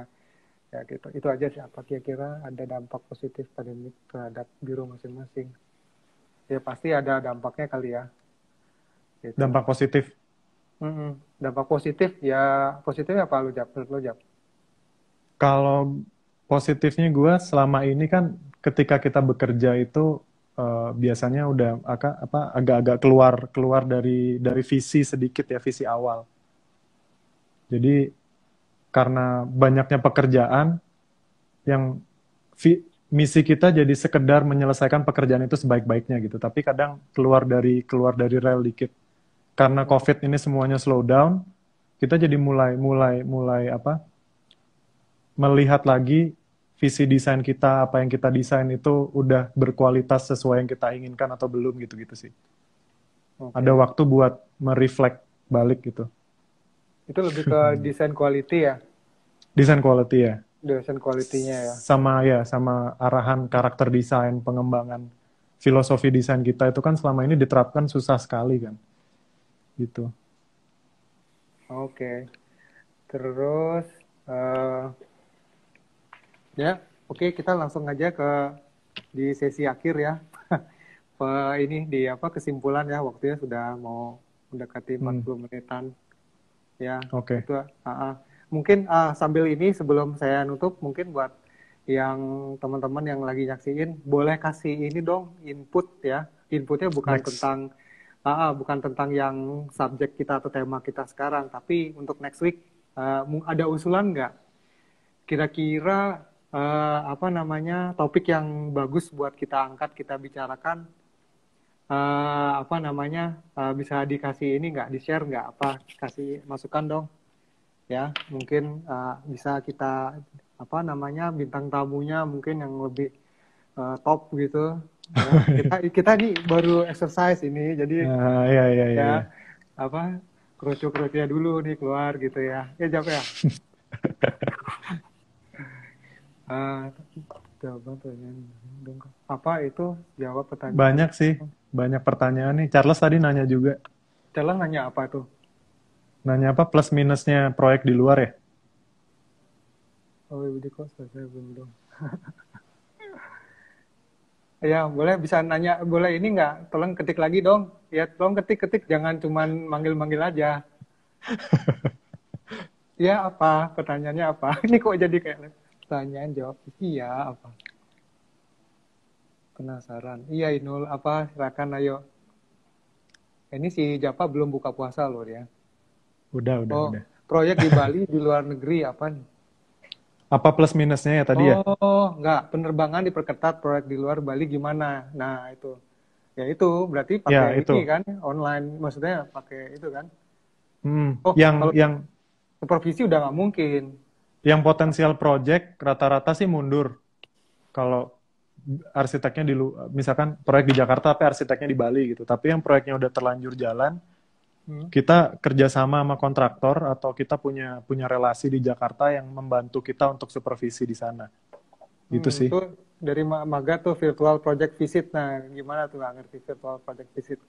ya gitu. Itu aja sih apa kira-kira ada dampak positif pandemi terhadap biro masing-masing. Ya pasti ada dampaknya kali ya gitu. Dampak positif. Mm-mm. Dampak positif ya positifnya apa lu Jap? Menurut lu Jap? Kalau positifnya gue selama ini kan ketika kita bekerja itu biasanya udah agak-agak keluar keluar dari visi sedikit ya, visi awal. Jadi karena banyaknya pekerjaan yang misi kita jadi sekedar menyelesaikan pekerjaan itu sebaik-baiknya gitu. Tapi kadang keluar dari rel dikit. Karena COVID ini semuanya slow down, kita jadi mulai mulai mulai apa? Melihat lagi visi desain kita, apa yang kita desain itu udah berkualitas sesuai yang kita inginkan atau belum gitu-gitu sih. Ada Oke. waktu buat mereflect balik gitu. Itu lebih ke desain quality ya, Desain quality ya. desain quality-nya ya. Sama arahan karakter desain, pengembangan filosofi desain kita itu kan selama ini diterapkan susah sekali kan. Gitu. Oke. Terus eh ya, oke kita langsung aja ke di sesi akhir ya. Ini di apa kesimpulan ya waktunya sudah mau mendekati Hmm, 40 menitan. Ya, oke. itu mungkin sambil ini sebelum saya nutup mungkin buat yang teman-teman yang lagi nyaksiin boleh kasih ini dong input ya. Inputnya Next. bukan tentang yang subjek kita atau tema kita sekarang, tapi untuk next week ada usulan nggak? Kira-kira apa namanya topik yang bagus buat kita angkat, kita bicarakan apa namanya bisa dikasih ini nggak, di-share nggak apa kasih masukan dong ya mungkin bisa kita apa namanya bintang tamunya mungkin yang lebih top gitu ya kita nih baru exercise ini jadi Ya, ya, ya, ya ya. apa kerucu-kerucunya dulu nih keluar gitu ya ya jawab ya uh, jawaban pertanyaan dong apa itu jawab pertanyaan Banyak sih, banyak pertanyaan nih. Charles tadi nanya juga. Celah nanya apa tuh Nanya apa plus minusnya proyek di luar ya? oh di kok saya belum dong Ya, boleh bisa nanya, boleh ini nggak? Tolong ketik lagi dong. Ya, tolong ketik-ketik, jangan cuman manggil-manggil aja. Iya apa? Pertanyaannya apa? Ini kok jadi kayak pertanyaan jawab. Iya apa? Penasaran. Iya Inul, apa? Silakan ayo. Ini si Japa belum buka puasa loh ya. Oh, Udah. proyek di Bali di luar negeri apa nih? Apa plus minusnya ya tadi ya? Oh, nggak. Penerbangan diperketat, proyek di luar Bali gimana? Nah, itu. Ya itu berarti pakai Ya, ini itu. kan, online. Maksudnya pakai itu kan. Oh, Yang kalau supervisi udah nggak mungkin. potensial project rata-rata sih mundur. Kalau arsiteknya misalkan proyek di Jakarta tapi arsiteknya di Bali gitu. Tapi yang proyeknya udah terlanjur jalan, Hmm. kita kerjasama sama kontraktor atau kita punya punya relasi di Jakarta yang membantu kita untuk supervisi di sana. Gitu sih. Tuh dari Maga tuh virtual project visit. Nah, gimana tuh nggak ngerti virtual project visit?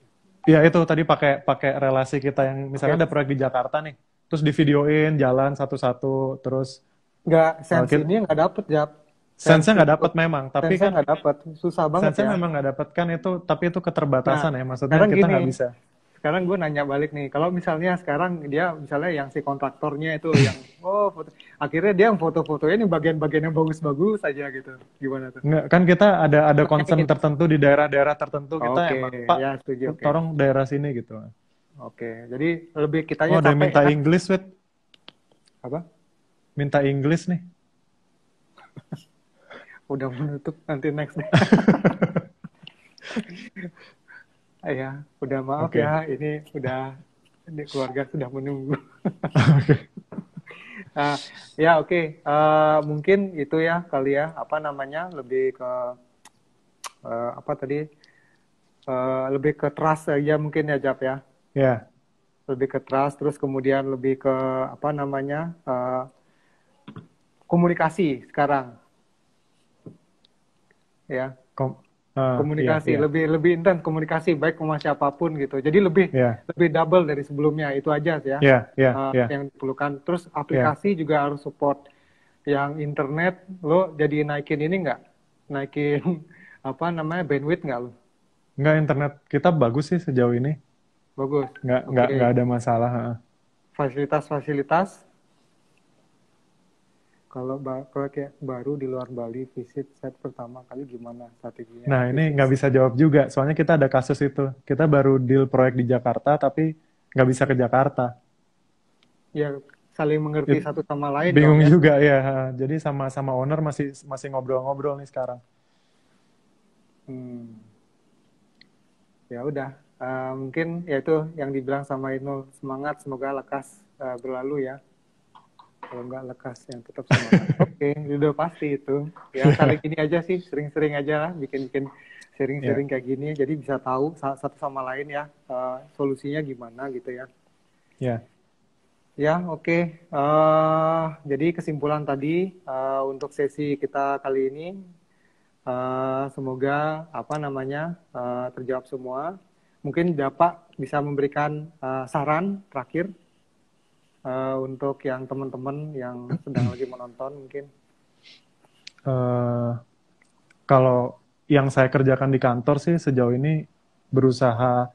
Ya itu tadi pakai pakai relasi kita yang misalkan Oke, ada proyek di Jakarta nih, terus divideoin jalan satu-satu, terus nggak sense kita ini nggak dapet Jap. Sense sense-nya nggak untuk dapet memang, tapi sense kan nggak dapet, susah banget sense-nya ya. memang nggak dapet kan itu, tapi itu Nah, keterbatasan ya, maksudnya sekarang kita gini, nggak bisa. sekarang gue nanya balik nih, kalau misalnya sekarang dia misalnya yang si kontraktornya itu yang akhirnya dia yang foto-fotonya ini bagian-bagian yang bagus-bagus aja gitu, gimana tuh? Nggak, kan kita ada concern Nanyain. tertentu di daerah-daerah tertentu kita Oke, emang Pak ya setuju. Oke, tolong daerah sini gitu. oke. Jadi lebih Oh kitanya ada yang capek minta ya? English, Wit. Apa? Minta English nih. Udah menutup nanti next deh. Ya, udah maaf ya, Oke. ini udah ini keluarga sudah menunggu. Oke. Ah, ya oke. Mungkin itu ya kali ya, apa namanya, lebih ke apa tadi, lebih ke trust aja mungkin ya Jap ya. Ya, Lebih ke trust, terus kemudian lebih ke apa namanya, komunikasi sekarang ya. kom iya, Komunikasi iya. lebih lebih intens komunikasi baik sama siapapun gitu. Jadi lebih Iya, lebih double dari sebelumnya itu aja sih ya, iya, iya, iya. yang diperlukan. Terus Iya. aplikasi juga harus support yang internet. Lo jadi naikin ini nggak? Naikin apa namanya bandwidth nggak lo? Nggak, internet kita bagus sih sejauh ini. Bagus. Nggak Oke. ada masalah. Fasilitas-fasilitas kalau proyek baru di luar Bali visit set pertama kali gimana strateginya Nah, ini nggak aktivitas? bisa jawab juga. Soalnya kita ada kasus itu. Kita baru deal proyek di Jakarta, tapi nggak bisa ke Jakarta. Ya saling mengerti It- satu sama lain dong Bingung ya. juga ya. Jadi sama owner masih masih ngobrol-ngobrol nih sekarang. Hmm. Ya udah. Mungkin ya itu yang dibilang sama Inul, semangat, semoga lekas berlalu ya. Kalau nggak lekas yang tetap semangat. Oke, udah pasti itu. Ya saling ini aja sih, sering-sering aja lah bikin-bikin Ya, sharing-sharing kayak gini, jadi bisa tahu satu sama lain ya, solusinya gimana gitu ya. ya. Ya oke. Jadi kesimpulan tadi untuk sesi kita kali ini, semoga apa namanya terjawab semua. Mungkin Bapak bisa memberikan saran terakhir untuk yang teman-teman yang sedang lagi menonton mungkin. Eh, Kalau yang saya kerjakan di kantor sih sejauh ini berusaha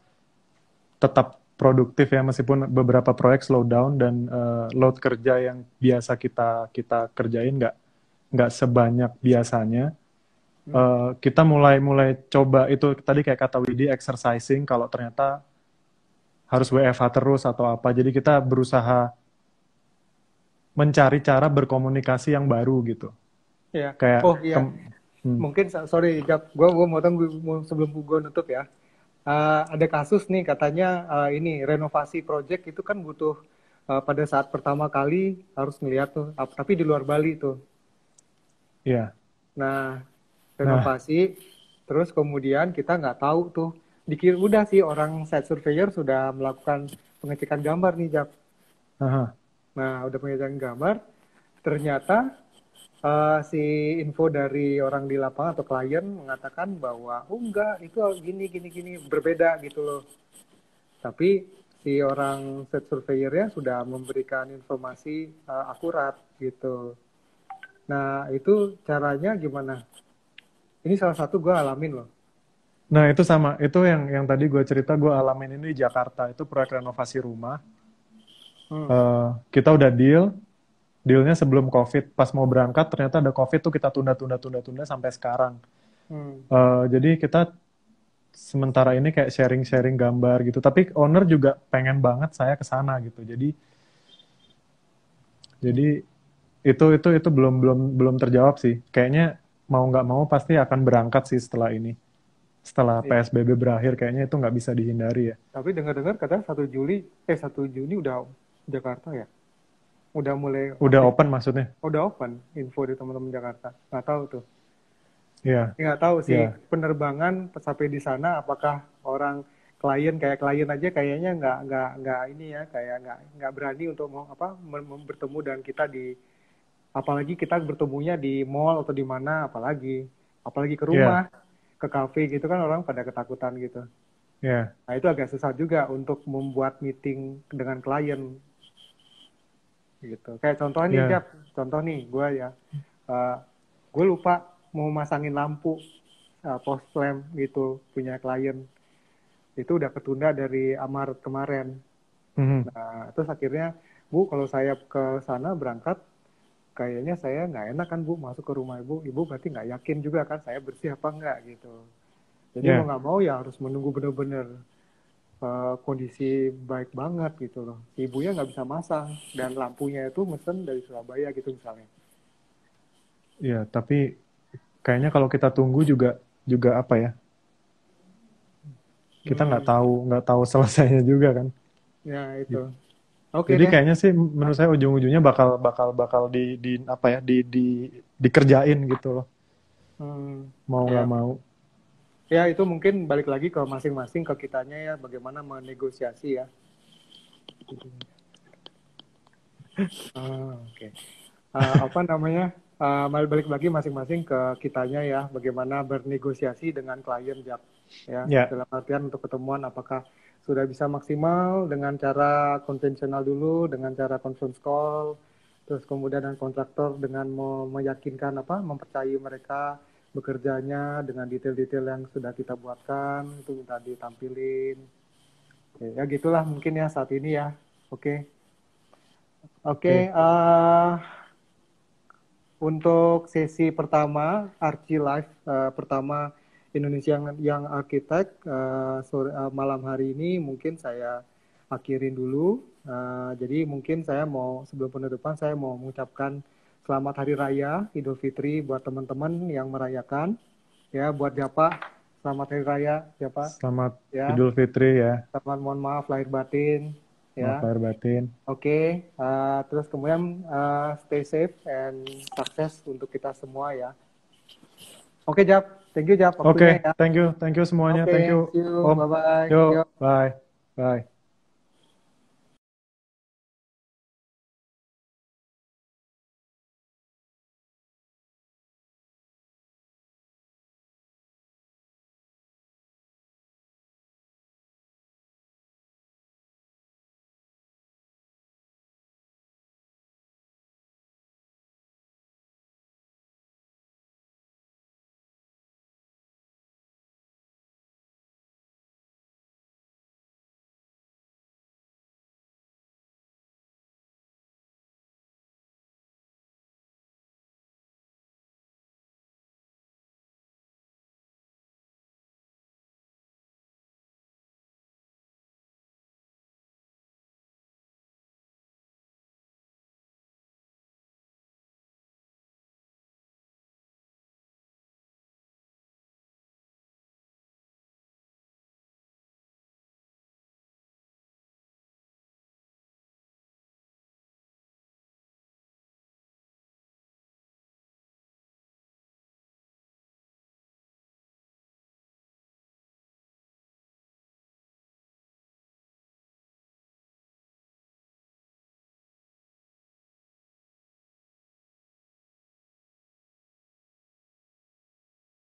tetap produktif ya meskipun beberapa proyek slow down dan load kerja yang biasa kita kita kerjain nggak sebanyak biasanya. Hmm. Kita mulai coba itu tadi kayak kata Widi exercising kalau ternyata harus WFH terus atau apa. Jadi kita berusaha mencari cara berkomunikasi yang baru gitu. Ya. Oh Kayak iya, hmm, mungkin sorry Gap, gue mau tahu sebelum gue nutup ya. Ada kasus nih katanya ini renovasi project itu kan butuh pada saat pertama kali harus ngeliat tuh, tapi di luar Bali tuh. ya. Nah, Nah, renovasi, terus kemudian kita nggak tahu tuh, dikira udah sih orang site surveyor sudah melakukan pengecekan gambar nih, Jap. aha, Nah, udah pengecekan gambar, ternyata si info dari orang di lapangan atau klien mengatakan bahwa, oh enggak, itu gini, gini, gini, berbeda gitu loh. Tapi si orang site surveyornya sudah memberikan informasi akurat gitu. Nah, itu caranya gimana? Ini salah satu gue alamin loh. Nah, itu sama. Itu yang tadi gue cerita, gue alamin ini di Jakarta. Itu proyek renovasi rumah. Hmm. Kita udah dealnya sebelum COVID. Pas mau berangkat, ternyata ada COVID tuh kita tunda sampai sekarang. Hmm. Jadi kita sementara ini kayak sharing-sharing gambar gitu. Tapi owner juga pengen banget saya ke sana gitu. Jadi itu belum terjawab sih. Kayaknya mau nggak mau pasti akan berangkat sih setelah ini. Setelah Iya. PSBB berakhir, kayaknya itu nggak bisa dihindari ya. Tapi dengar-dengar katanya 1 Juni Jakarta ya. Udah mulai Udah aktif. open maksudnya? Udah open info di teman-teman Jakarta. Nggak tahu tuh. Iya, Nggak tahu sih iya, penerbangan sampai di sana apakah orang klien aja kayaknya nggak ini ya kayak nggak berani untuk mau bertemu dan kita di apalagi kita bertemunya di mall atau di mana apalagi ke rumah iya, ke kafe gitu kan orang pada ketakutan gitu. iya. Nah itu agak susah juga untuk membuat meeting dengan klien gitu. Kayak contoh nih Iya. Jap, contoh nih gue ya, uh, gue lupa mau masangin lampu post lamp gitu punya klien itu udah ketunda dari Maret kemarin. Mhm. Nah terus akhirnya Bu kalau saya ke sana berangkat kayaknya saya nggak enak kan Bu masuk ke rumah Ibu berarti nggak yakin juga kan saya bersih apa enggak gitu. Jadi mau Iya, nggak mau ya harus menunggu bener-bener kondisi baik banget gitu loh. Ibunya nggak bisa masang dan lampunya itu mesen dari Surabaya gitu misalnya. iya. Tapi kayaknya kalau kita tunggu juga juga apa ya? Kita Hmm, nggak tahu selesainya juga kan. ya itu. Gitu. Oke Jadi deh. kayaknya sih menurut saya ujung-ujungnya bakal di apa ya dikerjain gitu loh. Hmm, Mau nggak ya. mau. Ya itu mungkin balik lagi ke masing-masing ke kitanya ya bagaimana menegosiasi ya. Oke. Apa namanya? Balik lagi masing-masing ke kitanya ya bagaimana bernegosiasi dengan klien Jap. Ya Ya, dalam artian untuk ketemuan apakah sudah bisa maksimal dengan cara konvensional dulu dengan cara conference call terus kemudian dan kontraktor dengan meyakinkan mempercayai mereka bekerjanya dengan detail-detail yang sudah kita buatkan itu minta ditampilin. Oke, ya gitulah mungkin ya saat ini ya. Oke. Oke, oke. untuk sesi pertama Archie Live pertama Indonesia yang Arsitek malam hari ini mungkin saya akhirin dulu. Jadi mungkin saya mau sebelum penutupan saya mau mengucapkan selamat Hari Raya Idul Fitri buat teman-teman yang merayakan. Ya, buat Japa selamat Hari Raya Japa. Selamat Ya, Idul Fitri ya. selamat mohon maaf lahir batin. Maaf Ya. lahir batin. Oke, terus kemudian stay safe and sukses untuk kita semua ya. Oke, Jap. Thank you, Jap, Oke, waktunya ya. thank you semuanya. Oke, Thank you, see you. Om. Bye-bye. Yo, Yo. bye. Bye.